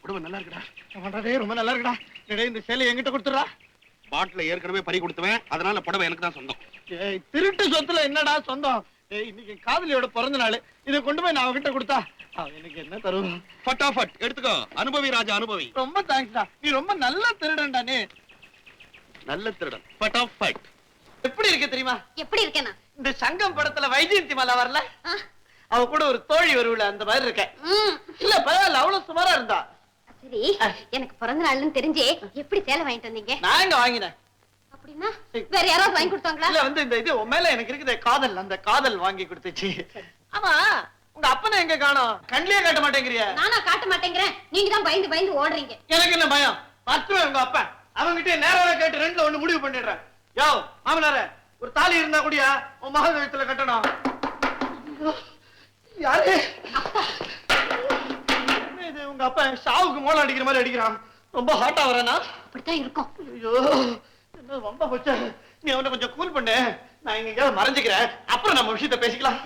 புடவை நல்லா இருக்குடா. பண்றதே ரொம்ப நல்லா இருக்குடா. டேய் இந்த சேலை என்கிட்ட கொடுத்துறா. பாட்டில ஏற்கனவே பறி கொடுத்துவேன். அதனால புடவை எனக்கு தான் சொந்தம். ஏய் திருட்டு சொத்துல என்னடா சொந்தம்? ஏய் இன்னைக்கு காதலியோட பிறந்த நாள். இத கொண்டு போய் நான் அவகிட்ட கொடுத்தா எனக்கு என்ன தருவா? ஃபட்டாஃபட் எடுத்துக்கோ. அனுபவி ராஜா அனுபவி. ரொம்ப தேங்க்ஸ்டா. நீ ரொம்ப நல்ல திருடன்டா நீ. நல்ல திருடன். ஃபட்டாஃபட். எப்படி இருக்கு தெரியுமா? எப்படி இருக்கேனா? இந்த சங்கம் படத்துல வைஜெயந்தி மாலா வரல? அவ கூட ஒரு தோழி வருவல அந்த மாதிரி இருக்க. இல்ல பரவாயில்ல அவ்வளவு சுமாரா இருந்தா. சரி எனக்கு பிறந்த நாள்னு தெரிஞ்சே எப்படி சேலை வாங்கிட்டு வந்தீங்க? நான் எங்க வாங்கினேன்? அப்படின்னா வேற யாராவது வாங்கி கொடுத்தாங்களா? இல்ல வந்து இந்த இது உன் மேல எனக்கு இருக்குது காதல், அந்த காதல் வாங்கி கொடுத்துச்சு. ஆமா உங்க அப்பனை எங்க காணோம்? கண்ணிலே காட்ட மாட்டேங்கிறிய? நானா காட்ட மாட்டேங்கிறேன், நீங்க தான் பயந்து பயந்து ஓடுறீங்க. எனக்கு என்ன பயம்? பத்துவேன் உங்க அப்பன். அவங்கிட்ட நேரா கேட்டு ரெண்டுல ஒண்ணு முடிவு பண்ணிடுறேன். யோ மாமனாரே ஒரு தாலி இருந்தா கூடியா உன் மகன் கழுத்துல கட்டணும். யாரு? இது உங்க அப்பா ஷாவுக்கு மோளம் அடிக்கிற மாதிரி அடிக்கிறான். ரொம்ப ஹாட்டா வரேனா? அப்படித்தான் இருக்கும். ஐயோ என்ன ரொம்ப போச்சா. நீ அவனை கொஞ்சம் கூல் பண்ணு. நான் இங்க மறைஞ்சுக்கிறேன். அப்புறம் நம்ம விஷயத்தை பேசிக்கலாம்.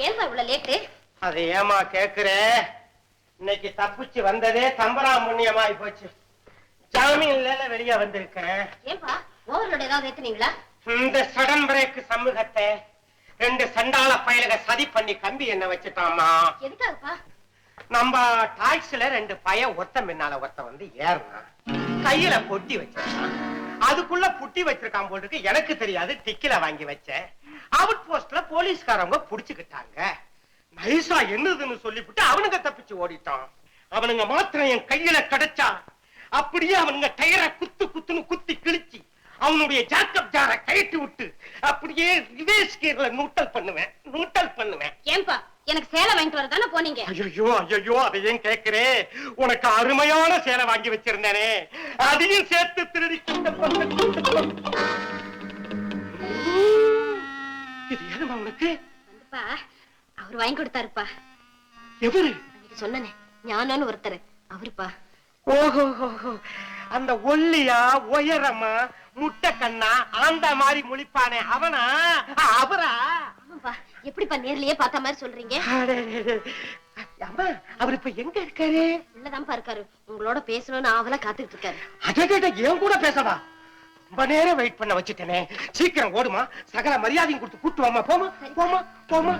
ஏன் இவ்வளவு லேட்டு? அது ஏமா கேக்குற? இன்னைக்கு தப்பிச்சு வந்ததே தம்பரா புண்ணியமாய் போச்சு. ஜாமீன்ல வெளியே வந்திருக்கேன். ஏன்பா ஓவர்லோட் ஏதாவது ஏத்துனீங்களா? இந்த சடன் பிரேக் சமூகத்தை ரெண்டு சண்டாள பயலுக சதி பண்ணி கம்பி என்ன வச்சுட்டாமா. எதுக்காகப்பா? நம்ம டாக்ஸில ரெண்டு பய ஒருத்த முன்னால ஒருத்த வந்து ஏறினா கையில பொட்டி வச்சிருக்கான். அதுக்குள்ள புட்டி வச்சிருக்கான் போட்டுக்கு எனக்கு தெரியாது. டிக்கில வாங்கி வச்சேன். அவுட் போஸ்ட்ல போலீஸ்காரங்க புடிச்சுக்கிட்டாங்க. நைசா என்னதுன்னு சொல்லிவிட்டு அவனுங்க தப்பிச்சு ஓடிட்டான். அவனுங்க மாத்திரம் என் கையில கிடைச்சா அப்படியே அவனுங்க டயரை குத்து குத்துன்னு குத்தி கிழிச்சு அவனுடைய ஜாக்கப் ஜாரை கயட்டி விட்டு அப்படியே ரிவேர்ஸ் கியர்ல நூட்டல் பண்ணுவேன். ஏன்பா எனக்கு சேலை வாங்கிட்டு வரதானே போனீங்க? ஐயோ ஐயோ அதை ஏன் கேக்குறே? உனக்கு அருமையான சேலை வாங்கி வச்சிருந்தேனே அதையும் சேர்த்து திருடி. இது எதுமா உனக்கு? வந்துப்பா அவர் வாங்கி கொடுத்தாருப்பா. எவரு? சொன்னனே ஞானம்னு ஒருத்தர் அவருப்பா. ஓஹோ அந்த ஒல்லியா உயரமா முட்டை கண்ணா ஆண்ட மாதிரி முழிப்பானே அவனா? அவரா? ஆமாப்பா. எப்படிப்பா நேர்லயே பார்த்த மாதிரி சொல்றீங்க? அம்மா அவர் இப்ப எங்க இருக்காரு? உள்ளதான்ப்பா இருக்காரு. உங்களோட பேசணும்னு ஆவலா காத்துட்டு இருக்காரு. அட ஏன் கூட பேசவா? ரொம்ப நேரம் வெயிட் பண்ண வச்சுட்டேனே. சீக்கிரம் ஓடுமா. சகல மரியாதையும் கொடுத்து கூட்டு வாமா. போமா போமா போமா.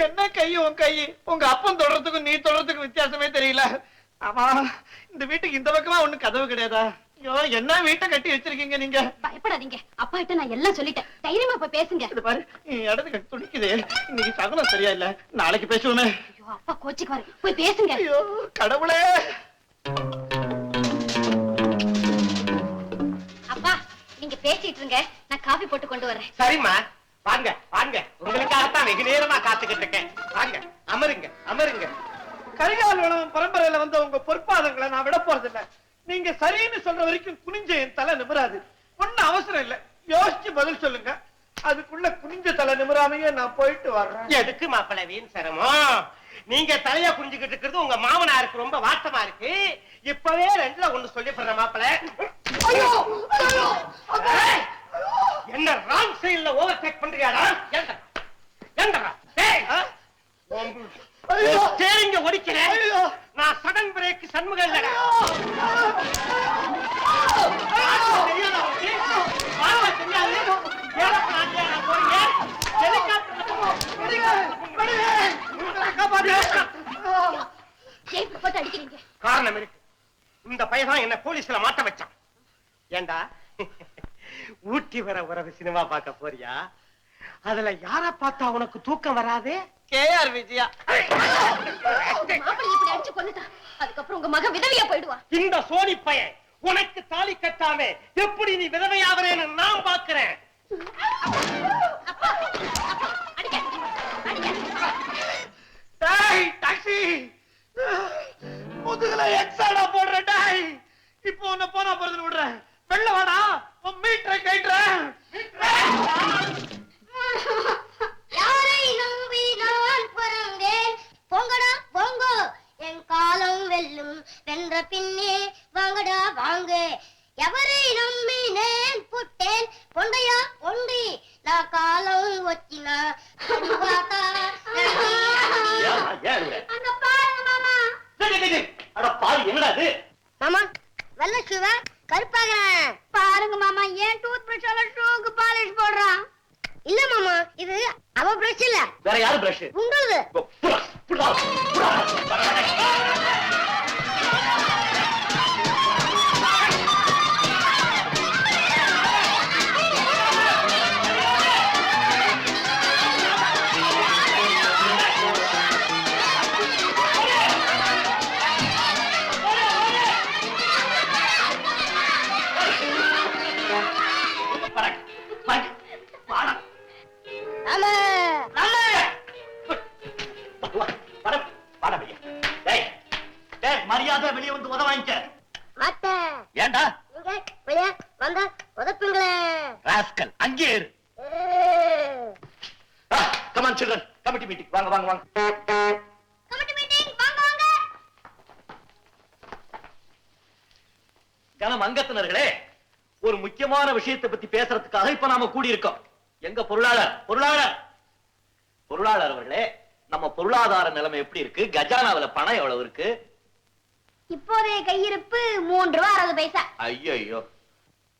என்ன கை உன் கை? உங்க அப்பன் தொடறதுக்கும் நீ தொடறதுக்கும் வித்தியாசமே தெரியல. ஆமா இந்த வீட்டுக்கு இந்த பக்கமா ஒண்ணு கதவு கிடையாதா? ஐயோ என்ன வீட்டை கட்டி வச்சிருக்கீங்க நீங்க? பயப்படாதீங்க, அப்பா கிட்ட நான் எல்லாம் சொல்லிட்டேன். தைரியமா போய் பேசுங்க. இது பாரு இடத்துக்கு துடிக்குது. இன்னைக்கு சகுனம் சரியா இல்ல. நாளைக்கு பேசுவோமே. ஐயோ அப்பா கோச்சிக்கு வர. போய் பேசுங்க. ஐயோ கடவுளே. அப்பா நீங்க பேசிட்டு இருங்க, நான் காபி போட்டு கொண்டு வரேன். சரிம்மா வாங்க வாங்க. உங்களுக்காகத்தான் வெகு நேரமா காத்துக்கிட்டு இருக்கேன். வாங்க அமருங்க அமருங்க. கரிகால் வளவன் பரம்பரையில வந்த உங்க பொற்பாதங்களை நான் விட போறது இல்ல. நீங்க சரின்னு சொல்ற வரைக்கும் குனிஞ்ச என் தலை நிமிராது. ஒன்னும் அவசரம் இல்ல, யோசிச்சு பதில் சொல்லுங்க. அதுக்குள்ள குனிஞ்ச தலை நிமிராமையே நான் போயிட்டு வர்றேன். எதுக்கு மாப்பிள்ளை வீண் சிரமம்? நீங்க தலையா குனிஞ்சுக்கிட்டு இருக்கிறது உங்க மாமனாருக்கு ரொம்ப வாட்டமா இருக்கு. இப்பவே ரெண்டுல ஒண்ணு சொல்லி போடுற மாப்பிள்ளை. என்ன ராங் சைடுல ஓவர்டேக் பண்றியாடா? ஸ்டீரிங்க ஒடிக்கிறேன். நான் சடன் பிரேக் சண்முகம் இல்லடா. காரணம் இருக்கு. இந்த பையன் என்ன போலீஸ்ல மாட்ட வச்சான். ஏண்டா ஊட்டி வர உறவு சினிமா பார்க்க போறியா? அதுல யார பார்த்தா உனக்கு தூக்கம் வராதே? கேஆர் விஜயா. மாப்பிள்ளை இப்படி அடிச்சு கொன்னுட்டா. அதுக்கப்புறம் உங்க மகன் விதவையா போயிடுவா. இந்த சோனி பையன் உனக்கு தாலி கட்டாம எப்படி நீ விதவையாவறேன்னு நான் பாக்குறேன். டாக்ஸி முதுகுல எக்ஸாடா போடுற டாய். இப்போ உன்னை போனா போறதுன்னு விடுறேன். வெள்ள வாடா உன் மீட்டரை கேட்டுறேன். யாரை நம்பி நான் பிறந்தேன்? பொங்கடா பொங்கோ என் தாத்தா. அங்க பாருங்க மாமா. அட பாரு, என்னடா இது? மாமா வெள்ளை ஷூவ கருப்பாகிறேன். பாருங்க மாமா, ஏன் டூத் பிரஷால ஷூக்கு பாலிஷ் போடுறான்? இல்ல மாமா, இது அவ பிரஷ் இல்ல. வேற யாரு பிரஷ்? உங்களுது. மரியாதை வெளியே வந்து உத வாங்கிக்க. ஏண்டா ராஸ்கல், அங்கே இரு. Come on children, committee meeting. வாங்க வாங்க வாங்க. கனம் அங்கத்தினர்களே, ஒரு முக்கியமான விஷயத்தை பத்தி பேசுறதுக்காக இப்ப நாம கூடி இருக்கோம். எங்க பொருளாளர் அவர்களே, நம்ம பொருளாதார நிலைமை எப்படி இருக்கு? கஜானாவுல பணம் எவ்வளவு இருக்கு? இப்போதைய கையிருப்பு 3 ரூபா 60 பைசா. ஐயோ,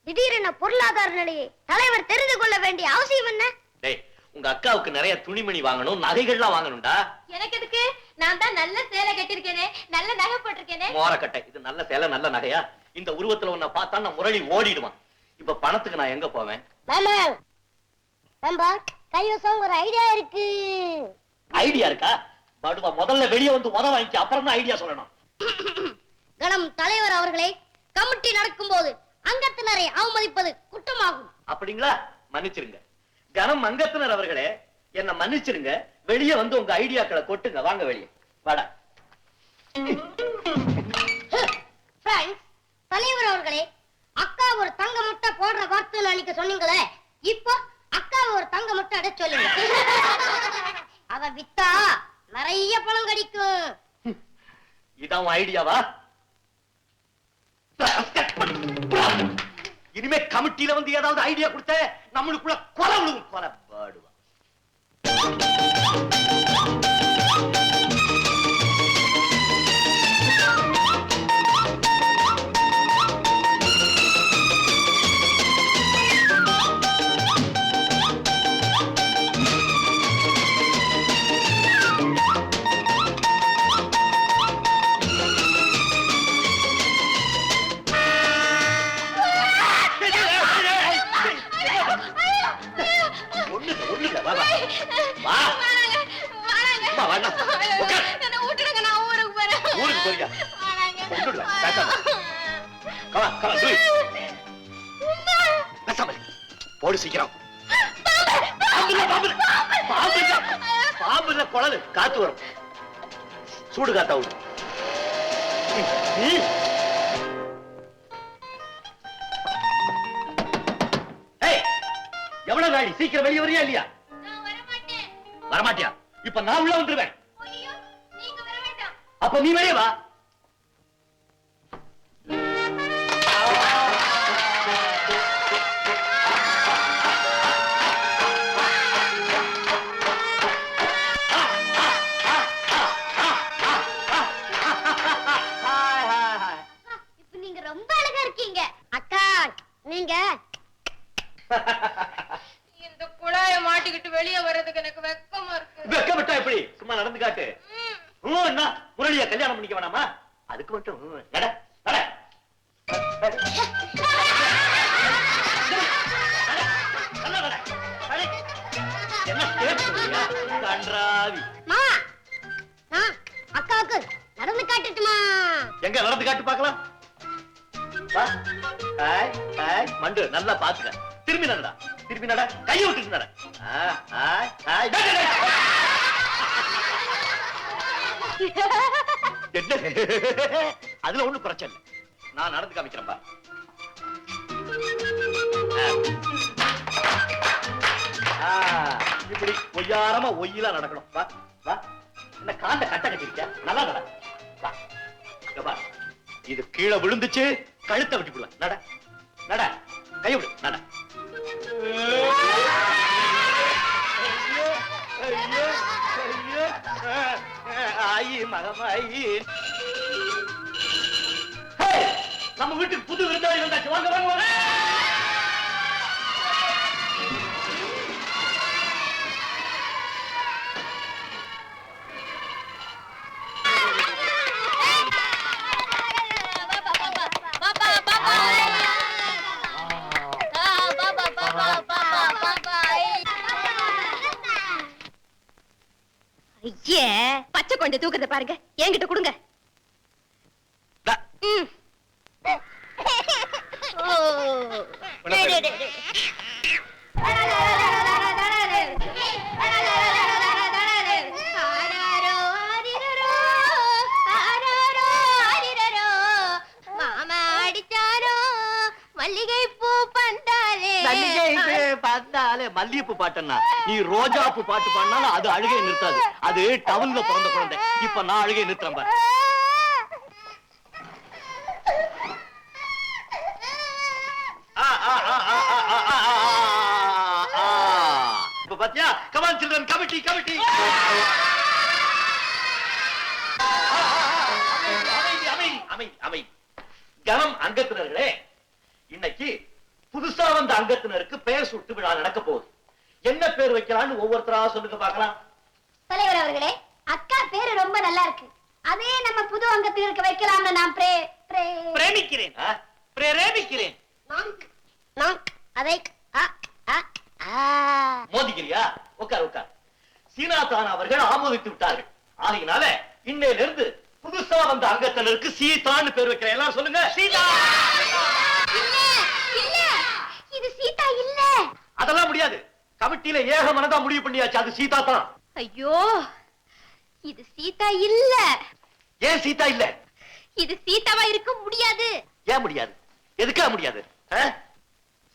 திடீரென பொருளாதார நிலையை தலைவர் தெரிந்து கொள்ள வேண்டிய அவசியம் என்ன? டேய், உங்க அக்காவுக்கு நிறைய துணிமணி வாங்கணும், நகைகள்லாம் வாங்கணும்டா. எனக்கு எதுக்கு? நான் தான் நல்ல சேலை கட்டிருக்கேனே, நல்ல நகை போட்டிருக்கேனே. மோரக்கட்டை, இது நல்ல சேலை நல்ல நகையா? இந்த உருவத்துல உன்னை பார்த்தா நான் முரளி ஓடிடுவான். இப்ப பணத்துக்கு நான் எங்க போவேன்? மாமா, நம்ம கைவசம் ஒரு ஐடியா இருக்கு. ஐடியா இருக்கா? படுவா, முதல்ல வெளியே வந்து உத வாங்கிக்க, அப்புறம் தான் ஐடியா சொல்லணும். கணம் தலைவர் அவர்களே, கமிட்டி நடக்கும் போது அங்கத்தினரை அவமதிப்பது குற்றமாகும். அப்படிங்களா? மன்னிச்சிருங்க. கனம் அங்கத்தினர் அவர்களே, என்ன மன்னிச்சிருங்க. வெளியே வந்து உங்க ஐடியாக்களை கொட்டுங்க. வாங்க வெளியே வாடா. தலைவர் அவர்களே, அக்கா ஒரு தங்க முட்டை போடுற வார்த்தை அன்னைக்கு சொன்னீங்களே, இப்போ அக்கா ஒரு தங்க முட்டை அட சொல்லுங்க. அவ வித்தா நிறைய பணம் கிடைக்கும். இதான் ஐடியாவா? இனிமே கமிட்டியில வந்து ஏதாவது ஐடியா கொடுத்த நம்மளுக்குள்ள கொலை விழுகும். கொலை பாடுவா. போடு சீக்கிரம். பாம்புல குழல் காத்து வரும். சூடு காத்தா விடும். எவ்வளவு நாடி? சீக்கிரம் வெளியே வரியா இல்லையா? வரமாட்டியா? இப்ப நான் உள்ள வந்துருவேன். அப்ப நீ வெளியே வா. இந்த குழாயை மாட்டிக்கிட்டு வெளியே வர்றதுக்கு எனக்கு வெக்கமா இருக்கு. வெக்கப்பட்டா எப்படி? சும்மா நடந்து காட்டு. என்ன முரளியா கல்யாணம் பண்ணிக்க வேணாமா? அதுக்கு மட்டும் நட நட. என்ன கன்றாவி. அக்காவுக்கு நடந்து காட்டுட்டுமா? எங்க நடந்து காட்டு பாக்கலாம். மண்டு நல்லா பாத்துக்க. திரும்பி நடடா, திரும்பி நட. கையை விட்டுட்டு நட. அதுல ஒண்ணும் பிரச்சனை இல்லை. நான் நடந்து காமிக்கிறேன்பா. இப்படி ஒய்யாரமா ஒய்யிலா நடக்கணும். வா வா. என்ன காண்ட கட்ட கட்டிருக்க? நல்லா நட. வா. இது கீழே விழுந்துச்சு, கழுத்தை விட்டுடுவேன். நட நட. கையை விடு. நட. மகமாயி மகமாயி. நம்ம வீட்டுக்கு புது விருந்தாளி வந்தாச்சு. வாங்க வாங்க வாங்க. ஐயே, பச்சை கொண்டு தூக்கத்தை பாருங்க. என்கிட்ட கொடுங்க. மாமா அடிச்சாரோ மல்லிகை பூ பந்தாலே. மல்லிகைப்பூ பாட்டுன்னா நீ ரோஜாப்பூ பாட்டு பாடினாலும் அது அழுகை நிறுத்தாது. அது டவுன்ல பிறந்த குழந்தை. இப்ப நான் அழுகை நிறுத்துறேன் பாரு. இப்ப பாத்தியா? Come on children, committee, committee. அமைதி. கனம் அங்கத்தினர்களே, இன்னைக்கு புதுசா வந்த அங்கத்தினருக்கு பெயர் சூட்டு விழா நடக்க போகுது. என்ன பேர் வைக்கலாம்னு ஒவ்வொருத்தரா சொல்லுங்க பார்க்கலாம். தலைவர் அவர்களே, அக்கா பேரு ரொம்ப நல்லா இருக்கு. அதே நம்ம புது அங்கத்தினருக்கு வைக்கலாம்னு நான் பிரேமிக்கிறேன். பிரேமிக்கிறேன். அதை மோதிக்கிறியா? உட்கார். சீனாதான் அவர்கள் ஆமோதித்து விட்டார்கள். ஆகையினால இன்னையிலிருந்து புதுசா வந்த அங்கத்தினருக்கு சீதான்னு பேர் வைக்கிறேன். எல்லாம் சொல்லுங்க. சீதா. இது சீதா இல்ல. அதெல்லாம் முடியாது. கமிட்டியில ஏக மனதா முடிவு பண்ணியாச்சு. அது சீதா தான். ஐயோ, இது சீதா இல்ல. ஏன் சீதா இல்ல? இது சீதாவா இருக்க முடியாது. ஏன் முடியாது? எதுக்கா முடியாது?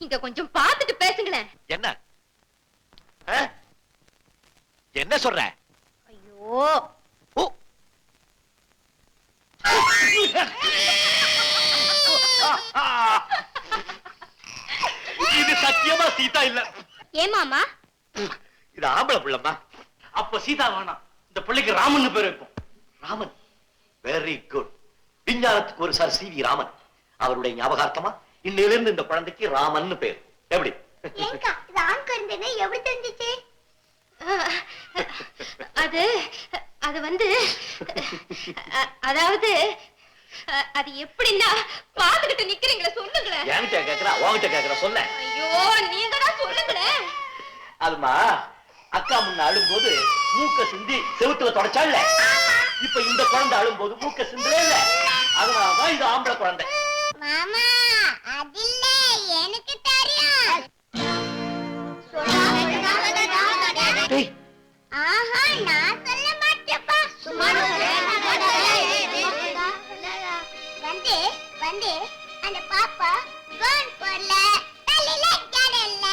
இங்க கொஞ்சம் பார்த்துட்டு பேசுங்களேன். என்ன என்ன சொல்ற? ஐயோ, இது சத்தியமா சீதா இல்ல. ஏமாமா? இது ஆம்பளை பிள்ளைமா. அப்ப சீதா வேணாம். இந்த பிள்ளைக்கு ராமன் பேர் வைப்போம். ராமன். Very good. விஞ்ஞானத்துக்கு ஒரு சார் சி.வி. ராமன். அவருடைய ஞாபகார்த்தமா இன்னையிலிருந்து இந்த குழந்தைக்கு ராமன் பேர். எப்படி? எப்படி தெரிஞ்சிச்சு? அது வந்து அதாவது அது எப்படின்னா பாத்துக்கிட்டு நிக்கிறீங்களா? சொல்லுங்களேன். என்கிட்ட கேக்குறா, உன்கிட்ட கேக்குறா, சொல்ல. ஐயோ, நீங்க தான் சொல்லுங்களேன். அதுமா அக்கா முன்ன அழும்போது மூக்க சிந்தி செவுத்துல தொடச்சால. இப்ப இந்த குழந்தை அழும்போது மூக்க சிந்தலே இல்ல. அதனாலதான் இது ஆம்பளை குழந்தை. மாமா, அது இல்ல, எனக்கு தெரியும். ஆஹா, நான் சொல்ல மாட்டேப்பா. சும்மா வந்து அந்த பாப்பா கோன் போடல, தலையில ஜடல்ல.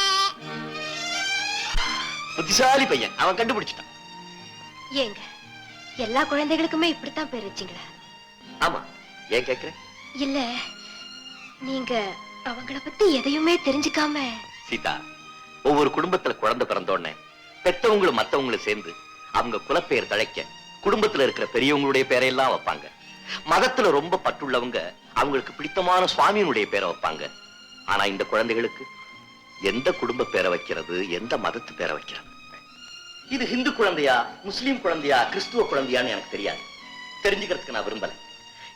புத்திசாலி பையன், அவன் கண்டுபிடிச்சிட்டான். ஏங்க, எல்லா குழந்தைகளுக்குமே இப்படித்தான் பேர் வச்சீங்களா? ஆமா. ஏன் கேக்குற? இல்ல, நீங்க அவங்கள பத்தி எதையுமே தெரிஞ்சுக்காம. சீதா, ஒவ்வொரு குடும்பத்துல குழந்தை பிறந்தோடனே பெத்தவங்களும் மத்தவங்களும் சேர்ந்து அவங்க குலப்பெயர் தழைக்க குடும்பத்துல இருக்கிற பெரியவங்களுடைய பேரையெல்லாம் வைப்பாங்க. மதத்துல ரொம்ப பற்றுள்ளவங்க அவங்களுக்கு பிடித்தமான சுவாமியினுடைய பேரை வைப்பாங்க. ஆனா இந்த குழந்தைகளுக்கு எந்த குடும்ப பேரை வைக்கிறது, எந்த மதத்து பேரை வைக்கிறது? இது ஹிந்து குழந்தையா, முஸ்லீம் குழந்தையா, கிறிஸ்துவ குழந்தையான்னு எனக்கு தெரியாது. தெரிஞ்சுக்கிறதுக்கு நான் விரும்பல.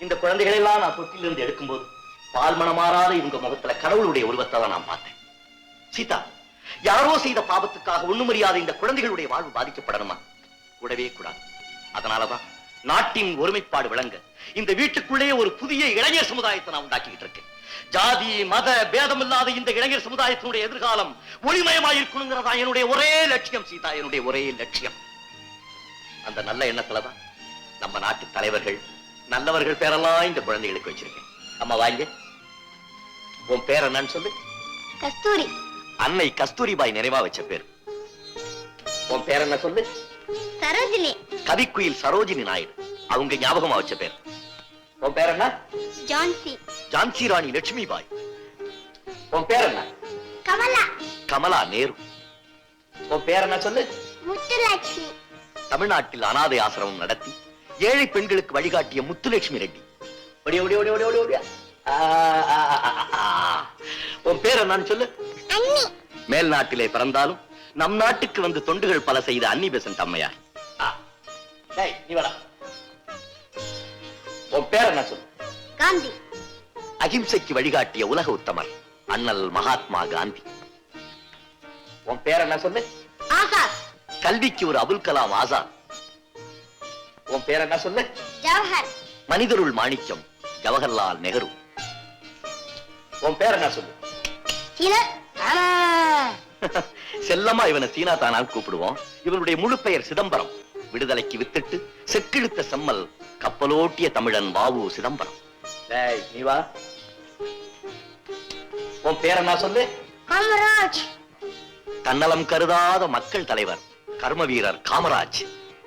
இந்த குழந்தைகளை எல்லாம் நான் தொட்டிலிருந்து எடுக்கும்போது பால்மணம் மாறாத இவங்க முகத்துல கடவுளுடைய உருவத்தை தான் நான் பார்த்தேன். சீதா, யாரோ செய்த பாவத்துக்காக ஒண்ணுமறியாத இந்த குழந்தைகளுடைய வாழ்வு பாதிக்கப்படணுமா? கூடவே கூடாது. அதனாலதான் நாட்டின் ஒருமைப்பாடு விளங்க இந்த வீட்டுக்குள்ளே ஒரு புதிய இளைஞர் சமுதாயத்தை நான் உண்டாக்கிட்டு இருக்கேன். ஜாதி மத பேதம் இல்லாத இந்த இளைஞர் சமுதாயத்தினுடைய எதிர்காலம் ஒளிமயமாயிருக்கணுங்கிறதா என்னுடைய ஒரே லட்சியம். சீதா, என்னுடைய ஒரே லட்சியம். அந்த நல்ல எண்ணத்துலதான் நம்ம நாட்டு தலைவர்கள் நல்லவர்கள் பேரெல்லாம் இந்த குழந்தைகளுக்கு வச்சிருக்கேன். அம்மா வாங்க. உன் பேர் என்னன்னு சொல்லு. கஸ்தூரி. அன்னை கஸ்தூரிபாய் நிறைவா வச்ச பேர். உன் பேர் என்ன சொல்லு. சரோஜினி. கவிக்குயில் சரோஜினி நாயுடு அவங்க ஞாபகமா வச்ச பேர். உன் பேர் என்ன? ஜான்சி. ஜான்சி ராணி லட்சுமி பாய். உன் பேர் என்ன? கமலா. கமலா நேரு. உன் பேர் என்ன சொல்லு. முத்துலட்சுமி. தமிழ்நாட்டில் அனாதை ஆசிரமம் நடத்தி ஏழை பெண்களுக்கு வழிகாட்டிய முத்துலட்சுமி ரெட்டி. ஓடியா ஓடியா ஓடியா ஓடியா ஓடியா. உன் பேர் என்னன்னு சொல்லு. மேல் நாட்டிலே பிறந்தாலும் நம் நாட்டுக்கு வந்து தொண்டுகள் பல செய்த அன்னி பெசன்ட் அம்மையார். நீ வாடா. உன் பேர் என்ன சொல்லு. காந்தி. அகிம்சைக்கு வழிகாட்டிய உலக உத்தமர் அண்ணல் மகாத்மா காந்தி. உன் பேர் என்ன சொல்லு. ஆசாத். கல்விக்கு ஒரு அபுல் கலாம் ஆசாத். உன் பேர் என்ன சொல்லு. ஜவஹர். மனிதருள் மாணிக்கம் ஜவஹர்லால் நெஹ்ரு. உன் பேர் என்ன சொல்லு. செல்லமா இவனை சீனா தானால் கூப்பிடுவோம். இவனுடைய முழு பெயர் சிதம்பரம். விடுதலைக்கு வித்திட்டு செக்கிழுத்த செம்மல் கப்பலோட்டிய தமிழன் வாவு சிதம்பரம். நீ வா. உன் பேர் என்ன சொல்லு. காமராஜ். தன்னலம் கருதாத மக்கள் தலைவர் கர்ம வீரர் காமராஜ்.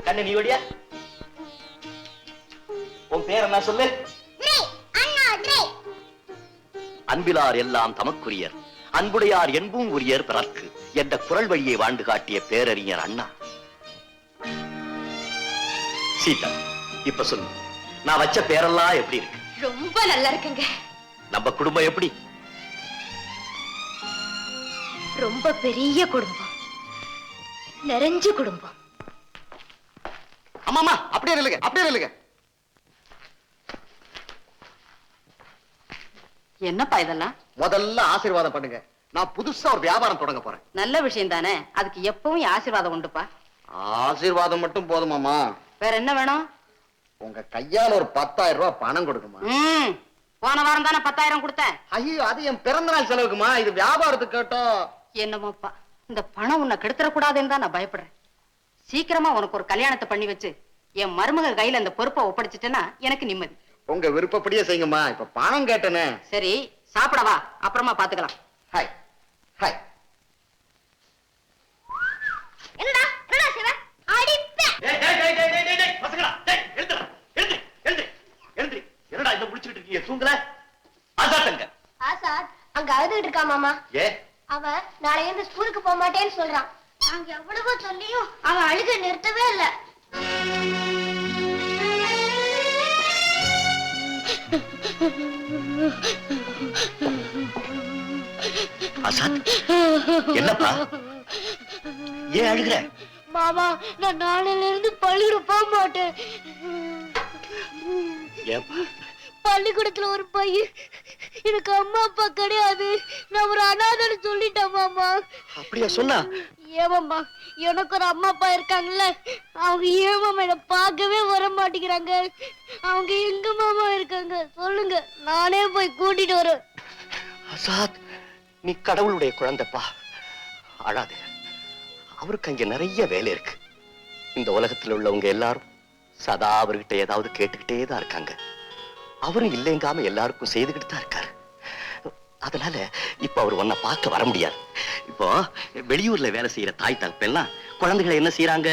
கண்ணு நீ வடியா. உன் பேர் என்ன சொல்லு. அன்பிலார் எல்லாம் தமக்குரியர், அன்புடையார் என்பும் உரியர் பிறர்க்கு என்ற குரல் வழியை வாழ்ந்து காட்டிய பேரறிஞர் அண்ணா. சீதா, இப்ப சொல்லு, நான் வச்ச பேரெல்லாம் எப்படி இருக்கு. ரொம்ப நல்லா இருக்குங்க. நம்ம குடும்பம் எப்படி. ரொம்ப பெரிய குடும்பம், நிறைஞ்ச குடும்பம். ஆமாமா, அப்படியே நில்லுங்க, அப்படியே நில்லுங்க. என்னப்பா இதெல்லாம்? முதல்ல ஆசீர்வாதம் பண்ணுங்க. நான் புதுசா ஒரு வியாபாரம் தொடங்க போறேன். நல்ல விஷயம் தானே, அதுக்கு எப்பவும் ஆசீர்வாதம் உண்டுப்பா. ஆசீர்வாதம் மட்டும் போதுமாமா? வேற என்ன வேணும்? உங்க கையால ஒரு 10,000 ரூபாய் பணம் கொடுக்குமா? போன வாரம் தானே 10,000 கொடுத்தேன். ஐயோ, அது என் பிறந்த நாள் செலவுக்குமா, இது வியாபாரத்துக்கு கேட்டோம். என்னமோப்பா, இந்த பணம் உன்னை கெடுத்துடக்கூடாதுன்னு தான் நான் பயப்படுறேன். சீக்கிரமா உனக்கு ஒரு கல்யாணத்தை பண்ணி வச்சு என் மருமக கையில அந்த பொறுப்பை ஒப்படைச்சிட்டேன்னா எனக்கு நிம்மதி. உங்க விருப்பப்படியே செய்யுங்கம்மா. இப்ப பணம் கேட்டனே. சரி, சாப்பிடவா, அப்புறமா பாத்துக்கலாம். Hi hi. என்னடா என்னடா சிவ அடிப்பே. என்னடா இந்த முடிச்சிட்டு இருக்கீங்க, தூங்கல? ஆசாத்தங்க. ஆசாத் அங்க அழுதுகிட்டு இருக்கா மாமா. ஏ, அவன் நாளைல இருந்து ஸ்கூலுக்கு போக மாட்டேன்னு சொல்றான். நாங்க எவ்வளவோ சொல்லியும் அவன் அழுக நிறுத்தவே இல்ல. ஆசாத், என்னப்பா ஏன் அழுகிற? மாமா, நான் நாளையில இருந்து பள்ளிக்கூடம் போக மாட்டேன். ஏப்பா? பள்ளிக்கூடத்துல ஒரு பையன் எனக்கு அம்மா அப்பா கிடையாது, நான் ஒரு அனாதைன்னு சொல்லிட்டேன் மாமா. அப்படியா சொன்னா? ஏமாம்மா, எனக்கு ஒரு அம்மா அப்பா இருக்காங்கல்ல, அவங்க ஏமாமா என்ன பார்க்கவே வர மாட்டேங்கிறாங்க. அவங்க எங்க மாமா இருக்காங்க சொல்லுங்க, நானே போய் கூட்டிட்டு வரேன். ஆசாத், நீ கடவுளுடைய குழந்தைப்பா, அழாதே. அவருக்கு அங்க நிறைய வேலை இருக்கு. இந்த உலகத்துல உள்ளவங்க எல்லாரும் சதா அவர்கிட்ட ஏதாவது கேட்டுக்கிட்டே தான் இருக்காங்க. அவரும் இல்லைங்காம எல்லாருக்கும் செய்துகிட்டு தான் இருக்காரு. அதனால இப்ப அவர் உன்னை பார்க்க வர முடியாது. இப்போ வெளியூர்ல வேலை செய்யற தாய் தகப்பெல்லாம் குழந்தைகளை என்ன செய்யறாங்க,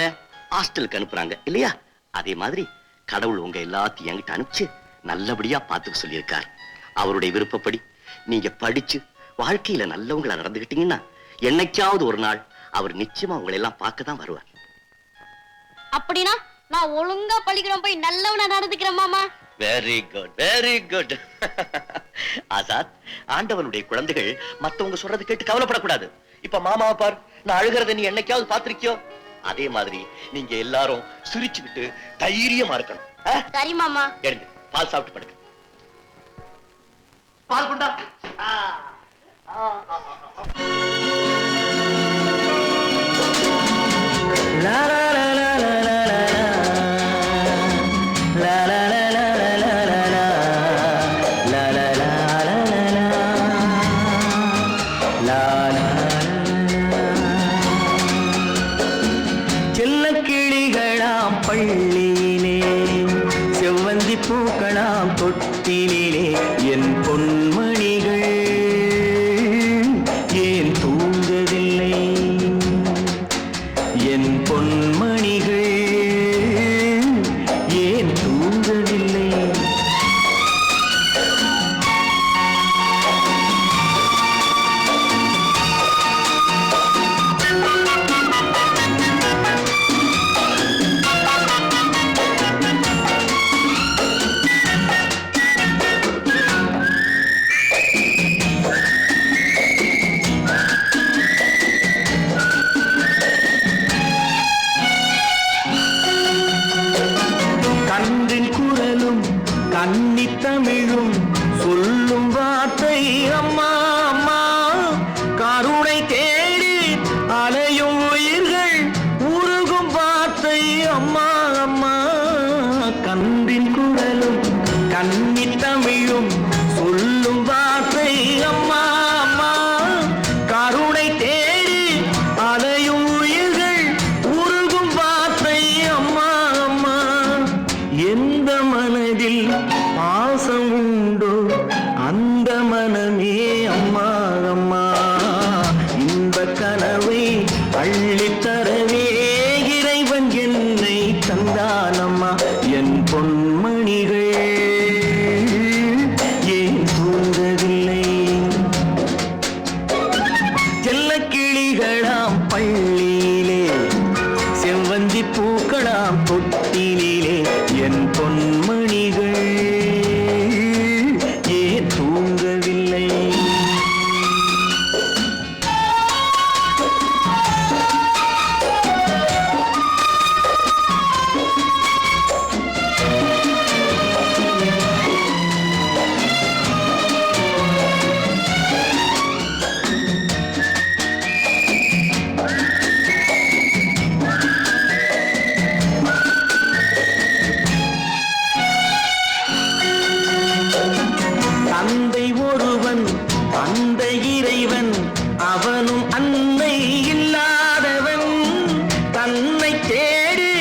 ஹாஸ்டலுக்கு அனுப்புறாங்க இல்லையா? அதே மாதிரி கடவுள் உங்க எல்லாத்தையும் என்கிட்ட அனுப்பிச்சு நல்லபடியா பார்த்துக்க சொல்லியிருக்காரு. அவருடைய விருப்பப்படி நீங்க படிச்சு வாழ்க்கையில நல்லவங்களை நடந்துகிட்டீங்கன்னா என்னைக்காவது ஒரு நாள் அவர் நிச்சயமா உங்களை எல்லாம் பார்க்க தான் வருவார். அப்படின்னா நான் ஒழுங்கா பள்ளிக்கூடம் போய் நல்லவனா நடந்துக்கிறேன் மாமா. Very good, very good. Azad, ஆண்டவனுடைய குழந்தைகள் மத்தவங்க சொல்றது கேட்டு கவலைப்படக்கூடாது. இப்ப மாமாவை பார், நான் அழுகிறத நீ என்னைக்காவது பாத்திருக்கியோ? அதே மாதிரி நீங்க எல்லாரும் சிரிச்சுக்கிட்டு தைரியமா இருக்கணும். சரி மாமா. எழுந்து பால் சாப்பிட்டு படுக்க. பால் கொண்டா. செல்லக்கிளிகளாம் பள்ளியிலே, செவ்வந்தி பூக்களாம் தொட்டிலே, என் பொன்மணிகள் ஏன் தூங்கவில்லை? என் பொன்மணிகள் ஏன் தூங்கவில்லை? தமிழும் சொல்லும் வார்த்தை அம்மா அம்மா. கருணை தேடி அலையும் உயிர்கள் உருகும் வார்த்தை அம்மா அம்மா. கன்றின் குரலும் கன்னி தமிழும் சொல்லும் வார்த்தை அம்மா அம்மா. கருணை தேடி அலையும் உயிர்கள் உருகும் வார்த்தை அம்மா அம்மா. எந்த மனதில் பாசம் உண்டோ அந்த மனமே அம்மா அம்மா. இந்த கனவை அள்ளித்தரவே இறைவன் என்னை தந்தானம்மா. என் பொன்மணிகள் ஏன் தூங்கவில்லை? செல்லக்கிளிகளாம் பள்ளியிலே செவ்வந்தி பூக்களாம் தொட்டிலே என் பொன்மணிகள் ஏன் தூங்கவில்லை? தந்தை ஒருவன் அந்த இறைவன் அவனும் அன்னை இல்லாதவன். தன்னை தேடி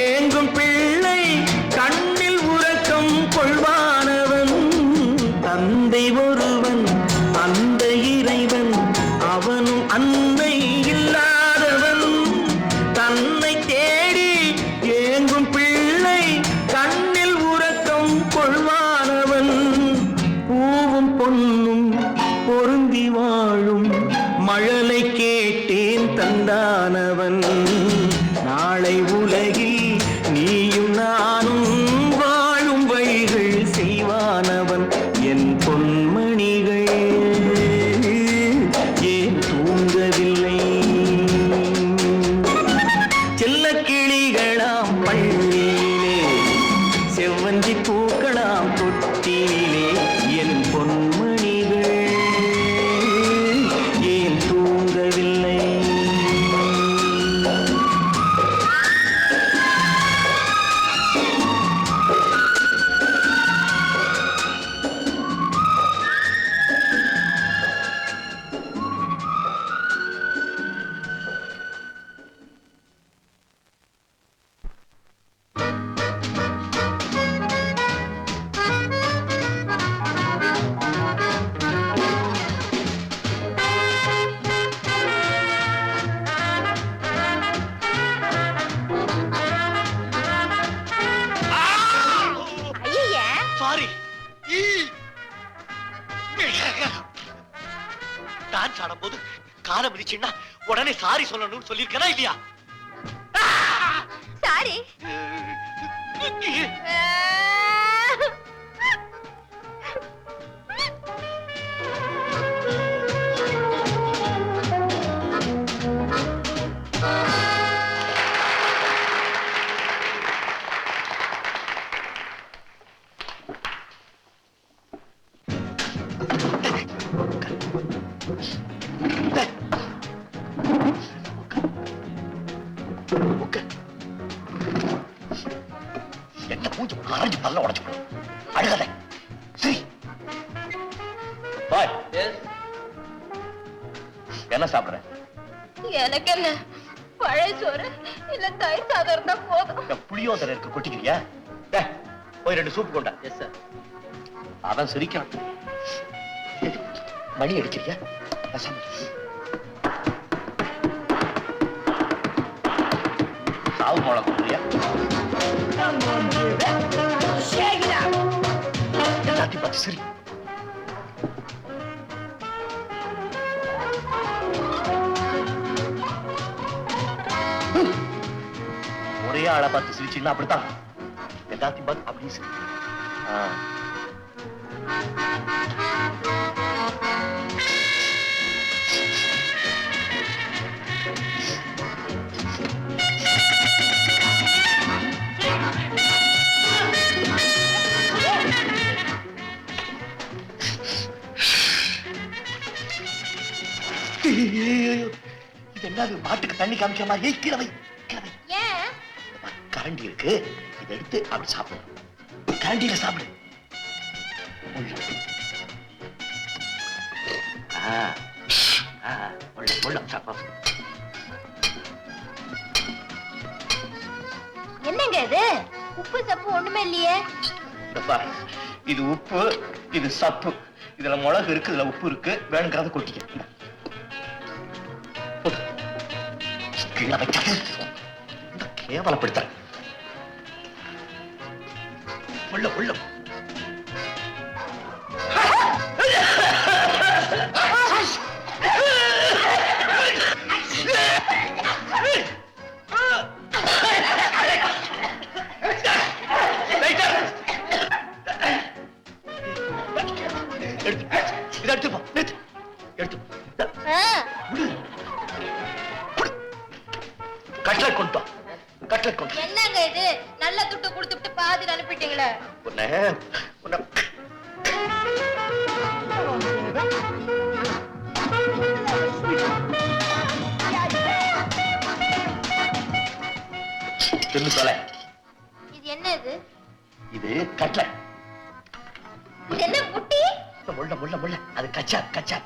ஏங்கும் பிள்ளை கண்ணில் உறக்கம் கொள்வானவன். தந்தை ஒருவன் அந்த இறைவன் அவனும் அன்னை இல்லாதவன். தன்னை தேடி ஏங்கும் பிள்ளை கண்ணில் உறக்கம் கொள்வானவன். பூவும் பொன்னும் பொருந்தி வாழும் மழலை கேட்டேன் தந்தானவன். நாளை உலகில் நீயும் நானும் வாழும் வழிகள் செய்வானவன். என் பொன்மணிகள் ஏன் தூங்கவில்லை? செல்லக்கிளிகளாம் பள்ளியிலே செவ்வந்தி பூக்களாம் தொட்டிலே என் பொன்மணிகள் ஏன் தூங்கவில்லை? சாரி. டான்ஸ் ஆடும்போது காலை மிதிச்சுன்னா உடனே சாரி சொல்லணும்னு சொல்லியிருக்கனா இல்லையா? சாரி. என்ன பூஜை அரைஞ்சு பல்ல உடைச்சு அழுகலை. சரி பாய். என்ன சாப்பிடுற? எனக்கு என்ன பழைய சோறு இல்ல தயிர் சாதம் இருந்தா போதும். புளியோதரை இருக்கு, கொட்டிக்கிறியா? போய் 2 சூப் கொண்டா. Yes sir. அவன் சிரிக்கான். மணி அடிக்கிறியா? சாவு போல கொடுக்குறியா? எல்லாத்தையும் பார்த்து சரி. ஒரே ஆளை பார்த்து சிரிச்சீங்கன்னா அப்படித்தான். எல்லாத்தையும் பார்த்து அப்படி சரி. என்னது மாட்டுக்கு தண்ணி காமிக்கிற மாதிரி கிழவை கிழவை. ஏன் கரண்டி இருக்கு, இதை எடுத்து அப்படி சாப்பிடணும். கரண்டியில சாப்பிடு. உள்ள. உள்ள உள்ள சாப்பிடு. என்னங்க இது உப்பு சப்பு ஒண்ணுமே இல்லையே. இது உப்பு, இது சப்பு. இதுல மிளகு இருக்கு, இதுல உப்பு இருக்கு. வேணுங்கிறத கொட்டிக்க. கீழே வைக்காது, கேவலப்படுத்த. உள்ள உள்ள. கட்லட் கொண்டு கட்லட் கொண்டு. என்னங்க இது நல்ல துட்டு கொடுத்துட்டு பாதி அனுப்பிட்டீங்களே. தின்னு தொலை. இது என்ன இது? இது கட்லட். இது என்ன புட்டி? முள்ள முள்ள முள்ள. அது கச்சா கச்சா.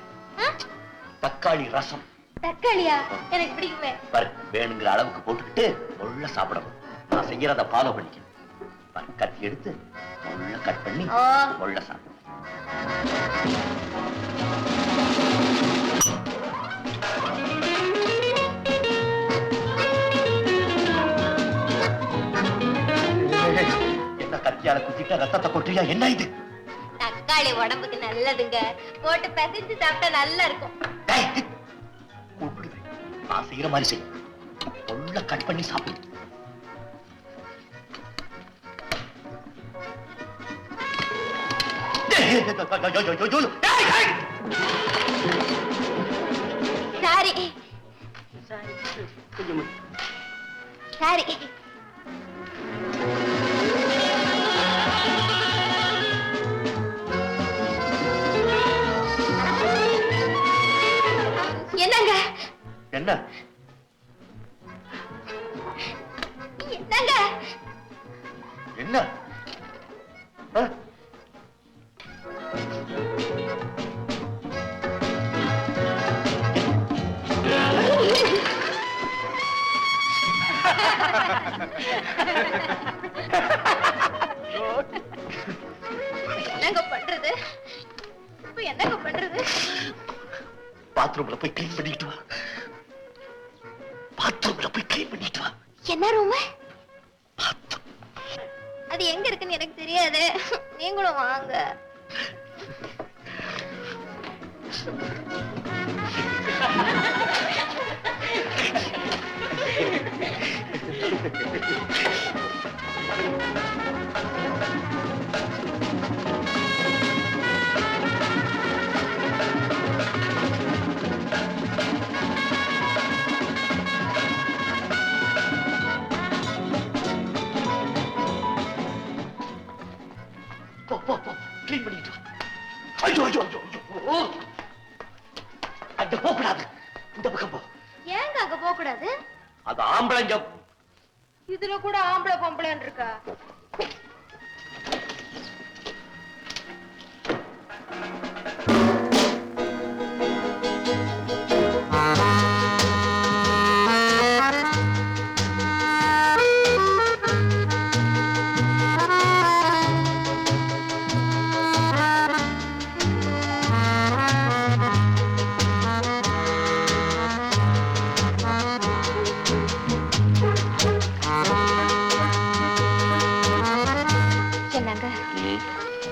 தக்காளி ரசம். தக்காளியா? எனக்கு பிடிக்குமே. பாரு, வேணுங்கிற அளவுக்கு போட்டுக்கிட்டு முள்ள சாப்பிடணும். நான் செய்யறத ஃபாலோ பண்ணிக்க. பாரு, கத்தி எடுத்து முள்ள கட் பண்ணி முள்ள சாப்பிடு. என்ன கத்தியால குத்திட்ட ரத்தத்தை கொட்டியா? என்ன இது? தக்காளி உடம்புக்கு நல்லதுங்க. போட்டு பிசைஞ்சு சாப்பிட்டா நல்லா இருக்கும். நான் செய்யற மாதிரி செய். முள்ள கட் பண்ணி சாப்பிடு. Sorry sorry. என்னங்க என்ன என்னங்க என்ன? என்னங்க பண்றது? இப்ப என்னங்க பண்றது? பாத்ரூம்ல போய் கிளீன் பண்ணிட்டு வா. பாத்ரூம்ல போய் கிளீன் பண்ணிட்டு வா. என்ன ரூம்? அது எங்க இருக்குன்னு எனக்கு தெரியாது. நீங்களும் வாங்க. கிளீன் பண்ணிட்டு வா. ஐயோ ஐயோ ஐயோ ஐயோ. அங்க போக கூடாது. இந்த பக்கம் போ. ஏங்க அங்க போக கூடாது? அது ஆம்பளைங்க. இதுல கூட ஆம்பளை பொம்பளைன்னு இருக்கா?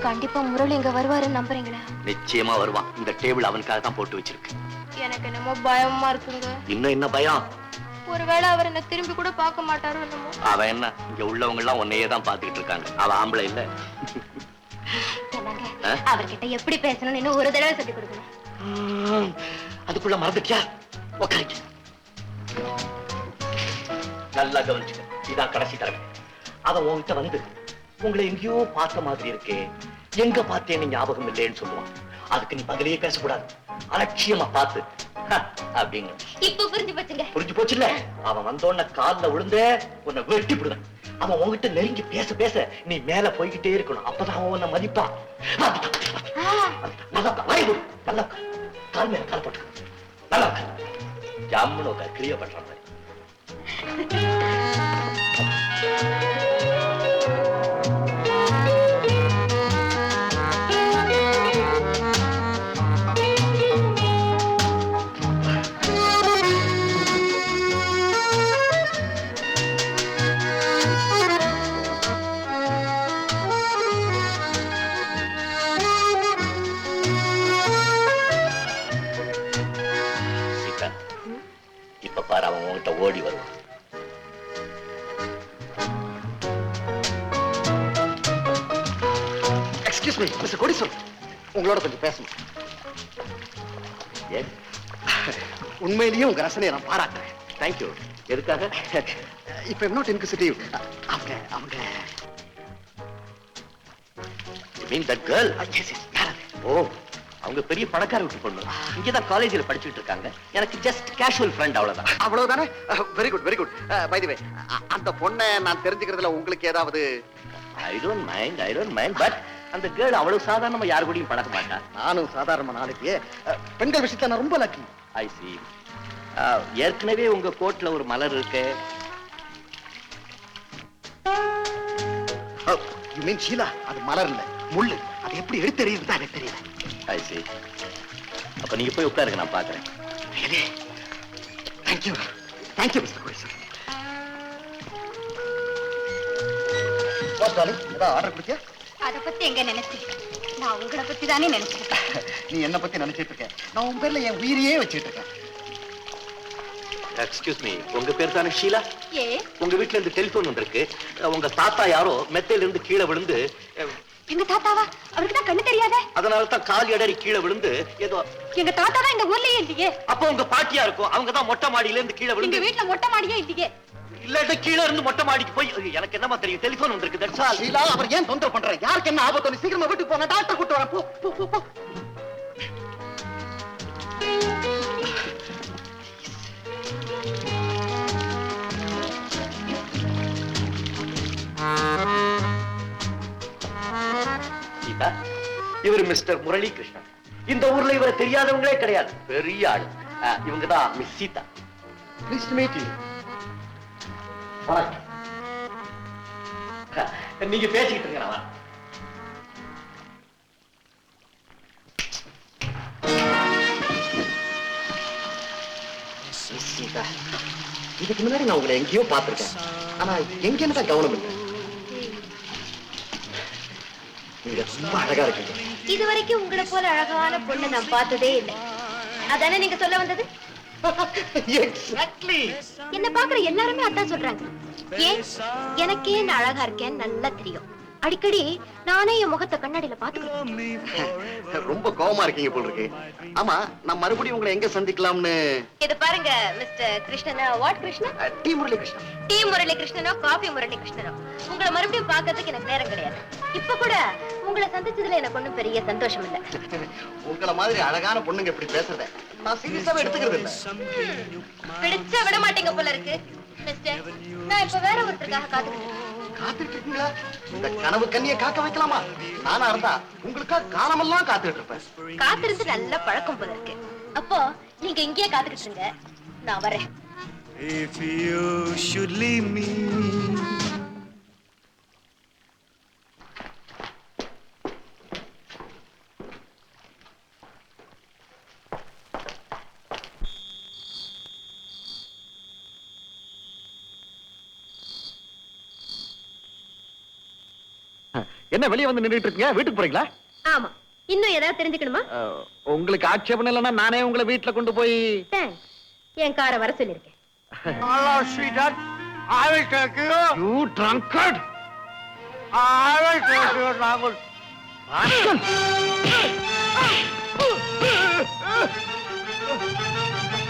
கண்டிப்பா முரளி இங்க வருவாருன்னு நம்புறீங்களா? நிச்சயமா வருவான். இந்த டேபிள் அவனுக்காக தான் போட்டு வச்சிருக்கு. எனக்கு என்னமோ பயமா இருக்குங்க. இன்னும் என்ன பயம்? ஒருவேளை அவர் என்ன திரும்பி கூட பார்க்க மாட்டாரோ என்னமோ. அவன் என்ன, இங்க உள்ளவங்க எல்லாம் உன்னையே தான் பாத்துக்கிட்டு இருக்காங்க. அவன் ஆம்பளை இல்ல. அவர்கிட்ட எப்படி பேசணும்னு இன்னும் ஒரு தடவை சொல்லி கொடுக்கணும். அதுக்குள்ள மறந்துட்டியா? உட்காருங்க. நல்லா கவனிச்சுக்க. இதான் கடைசி தடவை. அவன் உன்கிட்ட வந்து உங்களை எங்கேயோ பார்த்த மாதிரி இருக்கே, எங்க பார்த்தேன்னு ஞாபகம் இல்லைன்னு சொல்லுவான். அதுக்கு நீ பதிலையே பேசக்கூடாது. அலட்சியமா பார்த்து அப்படிங்க. இப்ப புரிஞ்சு போச்சுங்க. புரிஞ்சு போச்சுல்ல? அவன் வந்தோடனே கால்ல விழுந்தே உன்னை வெட்டி விடுவேன். அவன் உன்கிட்ட நெருங்கி பேச பேச நீ மேல போய்கிட்டே இருக்கணும். அப்பதான் அவன் உன்னை மதிப்பான். நல்லா நல்லா கால் மேல கால் போட்டு நல்லா ஜம்முன்னு கிளிய பண்ற மாதிரி. இப்ப பாரு அவன் உன்கிட்ட ஓடி வருவான். எக்ஸ்கியூஸ் மீ மிஸ்டர் கோடீஸ்வரன், உங்களோட கொஞ்சம் பேசணும். ஏன்? உண்மையிலேயே உங்க ரசனையை நான் பாராட்டுறேன். தேங்க்யூ. எதுக்காக? இப்ப I'm not inquisitive. அவங்க அவங்க You mean that girl? yes, yes, யார் அது? ஓ, அவங்க பெரிய பணக்கார வீட்டு பொண்ணு. இங்கதான் காலேஜ்ல படிச்சுட்டு இருக்காங்க. எனக்கு ஜஸ்ட் கேஷுவல் ஃப்ரெண்ட், அவ்வளவுதான். அவ்வளவுதானே? Very good very good. By the way, அந்த பொண்ணை நான் தெரிஞ்சுக்கிறதுல உங்களுக்கு ஏதாவது? I don't mind, பட் அந்த கேர்ள் அவ்வளவு சாதாரணமா யாரு கூடயும் பழக்க மாட்டா. நானும் சாதாரண நாளைக்கு பெண்கள் விஷயத்துல நான் ரொம்ப லக்கி. I see. ஏற்கனவே உங்க கோட்ல ஒரு மலர் இருக்கு. You mean Sheela? அது மலர் இல்ல, முள்ளு. அது எப்படி எடுத்தெறியுது தான் எனக்கு தெரியல. I see. அப்ப நீங்க போய் உட்காருங்க, நான் பாக்குறேன். Really? Thank you. Thank you, Mr. Kodiswar. Boss darling, ஏதாவது ஆர்டர் கொடுத்தியா? அத பத்தி எங்க நினைச்சேன்? நான் உங்களை பத்தி தானே நினைச்சேன். நீ என்ன பத்தி நினைச்சிட்டு இருக்க? நான் உன் பேர்ல என் உயிரையே வச்சிட்டு இருக்கேன். எக்ஸ்கியூஸ் மீ, உங்க பேர் தானே ஷீலா? ஏ, உங்க வீட்டுல இருந்து டெலிபோன் வந்திருக்கு. உங்க தாத்தா யாரோ மெத்தையில இருந்து கீழே விழுந்து, எங்க தாத்தாவா? அவருக்கு தான் கண்ணு தெரியாதே. அதனால தான் கால் இடறி கீழே விழுந்து ஏதோ. எங்க தாத்தா தான் இந்த ஊர்லயே இல்லையே. அப்போ உங்க பாட்டியா இருக்கும். அவங்க தான் மொட்டை மாடியில இருந்து கீழே எங்க விழுந்து. வீட்டுல மொட்டை மாடியே இல்லையே. இல்லாட்ட கீழே இருந்து மொட்டை மாடிக்கு போய் எனக்கு என்னமா தெரியும், டெலிபோன் வந்திருக்கு. That's all. ஷீலா, அவர் ஏன் தொந்தரவு பண்ற? யாருக்கு என்ன ஆபத்து? நீ சீக்கிரமா வீட்டுக்கு போங்க, டாக்டர் கூட்டு வரேன். போ போ போ போ. சீதா, இவர் மிஸ்டர் முரளி கிருஷ்ணன். இந்த ஊர்ல இவரை தெரியாதவங்களே கிடையாது. பெரிய ஆளு. இவங்க தான் miss Sita. Please to meet you. நீங்க பேசிக்கிட்டு இருங்க, நான் சீதா, இதுக்கு முன்னாடி நான் உங்களை எங்கேயோ பார்த்திருக்கேன். ஆனா எங்கேன்னு தான் கவனம் இல்லை. நீங்க ரொம்ப அழகா இருக்கீங்க. இதுவரைக்கும் உங்களை போல அழகான பொண்ணை நான் பார்த்ததே இல்லை. அதானே நீங்க சொல்ல வந்தது? எக்ஸாக்ட்லி. என்ன பாக்குற எல்லாருமே அதான் சொல்றாங்க. ஏன்? எனக்கே நான் அழகா இருக்கேன் நல்லா தெரியும். அடிக்கடி நானே என் முகத்தை கண்ணாடியில பாத்துக்கிறேன். ரொம்ப கோவமா இருக்கீங்க போல இருக்கு. ஆமா, நான் மறுபடியும் உங்களை எங்க சந்திக்கலாம்னு? இது பாருங்க மிஸ்டர் கிருஷ்ணனா. What Krishnan? T Murali Krishnan. Tea Murali கிருஷ்ணனோ காபி முரளி கிருஷ்ணனோ உங்களை மறுபடியும் பார்க்கறதுக்கு எனக்கு நேரம் கிடையாது. இப்ப கூட உங்களை சந்திச்சதுல எனக்கு ஒண்ணும் பெரிய சந்தோஷம் இல்ல. உங்கள மாதிரி அழகான பொண்ணுங்க இப்படி பேசுறத நான் சீரியஸாவே எடுத்துக்கிறது இல்ல. பிடிச்சா விட மாட்டீங்க போல இருக்கு. மிஸ்டர், நான் இப்ப வேற ஒருத்தருக்காக காத்துட்டு இருக்கீங்களா? இந்த கனவு கண்ணியை காக்க வைக்கலாமா? நானா இருந்தா உங்களுக்காக காலமெல்லாம் காத்துட்டு இருப்பேன். காத்திருந்து நல்ல பழக்கம் போல இருக்கு. அப்போ நீங்க இங்கேயே காத்துக்கிட்டு இருங்க, நான் வரேன். If you should leave me. என்ன வெளியே வந்து நின்றுட்டு இருக்கீங்க? வீட்டுக்கு போறீங்களா? ஆமா. இன்னும் ஏதாவது தெரிஞ்சுக்கணுமா? உங்களுக்கு ஆட்சேபம் இல்லைன்னா நானே உங்களை வீட்டுல கொண்டு போய். என் காரை வர சொல்லிருக்கேன். Hello, sweetheart. I will take you. You drunkard! I will take you, Rahul.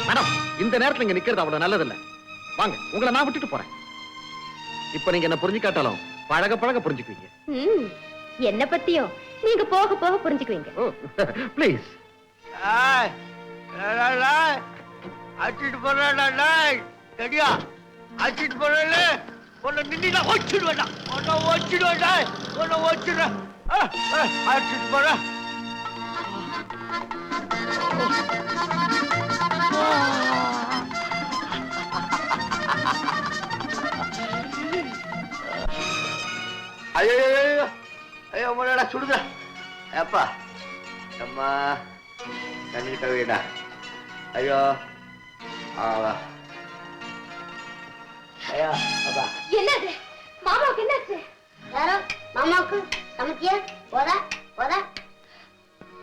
Madam, இந்த நேரத்துல இங்க நிக்கிறது அவ்வளவு நல்லதில்ல. வாங்க, உங்களை நான் விட்டுட்டு போறேன். இப்ப நீங்க என்ன புரிஞ்சுக்காட்டாலும் பழக பழக புரிஞ்சுக்குவீங்க. என்ன பத்தியும் நீங்க போக போக புரிஞ்சுக்குவீங்க. Please. Hey, la la la. அடிச்சிட்டு போறா ரெடியா அடிச்சிட்டு போறல உன்னை நின்னா ஓச்சிடுவேடா உன்னை ஓச்சிடுவேடா உன்னை ஓச்சிடுறேன் அடிச்சிட்டு போற ஐயோ ஐயோ முன்னாடா சுடுதா ஏப்பா அம்மா கண்ணுக்கிட்ட வீடா ஐயோ ஆவா ஐயா அப்பா என்னது மாமாவுக்கு என்னாச்சு? யாரோ மாமாவுக்கு சமைக்கிய போதா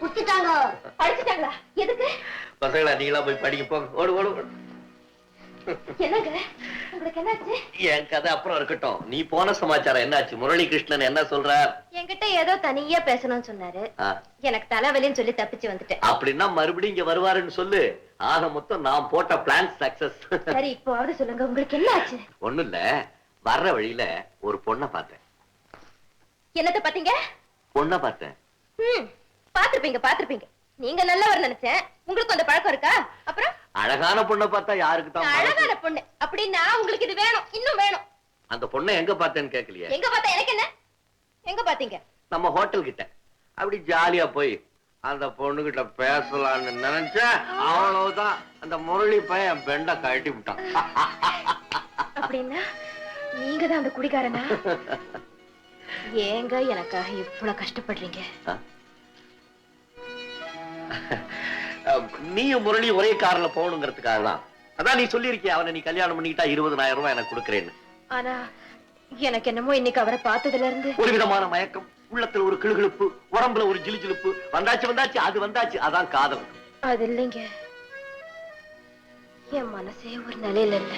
குடுத்துட்டாங்க. படிச்சுட்டாங்களா? எதுக்கு? பசங்களா நீங்களா போய் படிக்க போங்க ஓடு ஓடு ஓடு. என்னங்க உங்களுக்கு என்னாச்சு? என் கதை அப்புறம் இருக்கட்டும், நீ போன சமாச்சாரம் என்னாச்சு? முரளி கிருஷ்ணன் என்ன சொல்றார்? என்கிட்ட ஏதோ தனியா பேசணும்னு சொன்னாரு. எனக்கு தலைவலின்னு சொல்லி தப்பிச்சு வந்துட்டேன். அப்படின்னா மறுபடியும் இங்க வருவாருன்னு சொல்லு. ஆக மொத்தம் நான் போட்ட பிளான் சக்சஸ். சரி இப்போவாவது சொல்லுங்க உங்களுக்கு என்ன ஆச்சு? ஒண்ணும் இல்ல, வர்ற வழியில ஒரு பொண்ணை பார்த்தேன். என்னத்த பாத்தீங்க? பொண்ணை பார்த்தேன். பாத்திருப்பீங்க. நீங்க நல்லவர் நினைச்சேன். உங்களுக்கு அந்த பழக்கம் இருக்கா? அப்புறம் அழகான பொண்ணை பார்த்தா யாருக்கு தான் அழகான பொண்ணு அப்படின்னா உங்களுக்கு இது வேணும், இன்னும் வேணும். அந்த பொண்ணை எங்க பார்த்தேன்னு கேட்கலையே. எங்க பார்த்தா எனக்கு என்ன? எங்க பாத்தீங்க? நம்ம ஹோட்டல் கிட்ட அப்படி ஜாலியா போய் அந்த பொண்ணு கிட்ட பேசலாம்னு நினைச்சேன். அவ்வளவுதான், அந்த முரளி பையன் பெண்ட கழட்டி விட்டான். அப்படின்னா நீங்க தான் அந்த குடிகாரனா? ஏங்க எனக்காக இவ்வளவு கஷ்டப்படுறீங்க? நீயும் முரளி ஒரே கார்ல போகணுங்கிறதுக்காக தான். அதான் நீ சொல்லியிருக்கிய அவனை நீ கல்யாணம் பண்ணிக்கிட்டா 20,000 ரூபாய் எனக்கு கொடுக்கறேன்னு. ஆனா எனக்கு என்னமோ இன்னைக்கு அவரை பார்த்ததுல இருந்து ஒரு விதமான மயக்கம், உள்ளத்துல ஒரு கிளுகிழுப்பு, உடம்புல ஒரு ஜிலுஜிலுப்பு. வந்தாச்சு அது வந்தாச்சு, அதான் காதல். அது இல்லைங்க, என் மனசே ஒரு நிலையில இல்ல.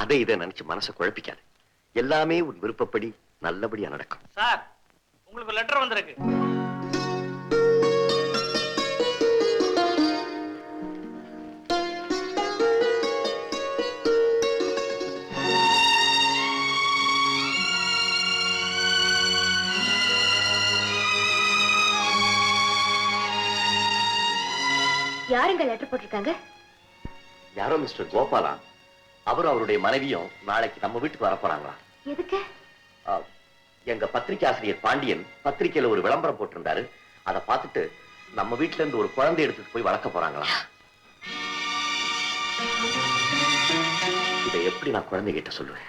அதை இதை நினைச்சு மனசை குழப்பிக்காது. எல்லாமே உன் விருப்பப்படி நல்லபடியா நடக்கும். சார் உங்களுக்கு லெட்டர் வந்திருக்கு. யாருங்க லெட்டர் போட்டிருக்காங்க? யாரோ மிஸ்டர் கோபாலா. அவரும் அவருடைய மனைவியும் நாளைக்கு நம்ம வீட்டுக்கு வர போறாங்களா? எதுக்கு? எங்க பத்திரிகை ஆசிரியர் பாண்டியன் பத்திரிகையில ஒரு விளம்பரம் போட்டிருந்தாரு. அதை பார்த்துட்டு நம்ம வீட்டுல இருந்து ஒரு குழந்தை எடுத்துட்டு போய் வளர்க்க போறாங்களா. இதை எப்படி நான் குழந்தை கிட்ட சொல்லுவேன்?